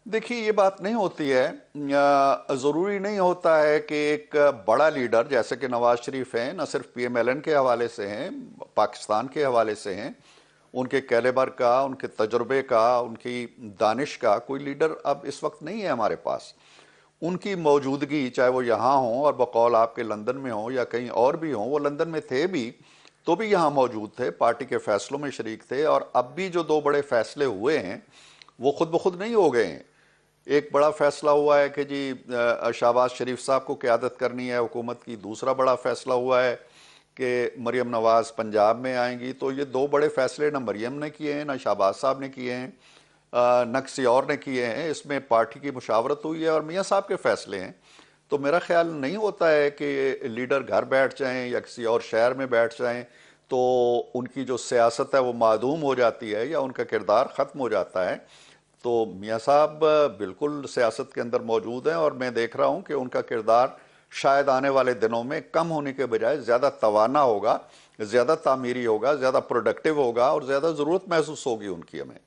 देखिए, ये बात नहीं होती है। ज़रूरी नहीं होता है कि एक बड़ा लीडर जैसे कि नवाज शरीफ हैं, न सिर्फ पीएमएलएन के हवाले से हैं, पाकिस्तान के हवाले से हैं, उनके कैलिबर का, उनके तजुर्बे का, उनकी दानिश का कोई लीडर अब इस वक्त नहीं है हमारे पास। उनकी मौजूदगी, चाहे वो यहाँ हों और बकौल आपके लंदन में हों या कहीं और भी हों, वो लंदन में थे भी तो भी यहाँ मौजूद थे, पार्टी के फैसलों में शरीक थे, और अब भी जो दो बड़े फैसले हुए हैं वो खुद ब खुद नहीं हो गए हैं। एक बड़ा फैसला हुआ है कि जी शहबाज शरीफ साहब को क़यादत करनी है हुकूमत की। दूसरा बड़ा फैसला हुआ है कि मरीम नवाज़ पंजाब में आएंगी। तो ये दो बड़े फैसले न मरीम ने किए हैं, न शहबाज साहब ने किए हैं, न किसी और ने किए हैं। इसमें पार्टी की मुशावरत हुई है और मियाँ साहब के फैसले हैं। तो मेरा ख्याल नहीं होता है कि लीडर घर बैठ जाएं या किसी और शहर में बैठ जाएं तो उनकी जो सियासत है वो मादूम हो जाती है या उनका किरदार ख़त्म हो जाता है। तो मियाँ साहब बिल्कुल सियासत के अंदर मौजूद हैं और मैं देख रहा हूँ कि उनका किरदार शायद आने वाले दिनों में कम होने के बजाय ज़्यादा तवाना होगा, ज़्यादा तामीरी होगा, ज़्यादा प्रोडक्टिव होगा और ज़्यादा ज़रूरत महसूस होगी उनकी हमें।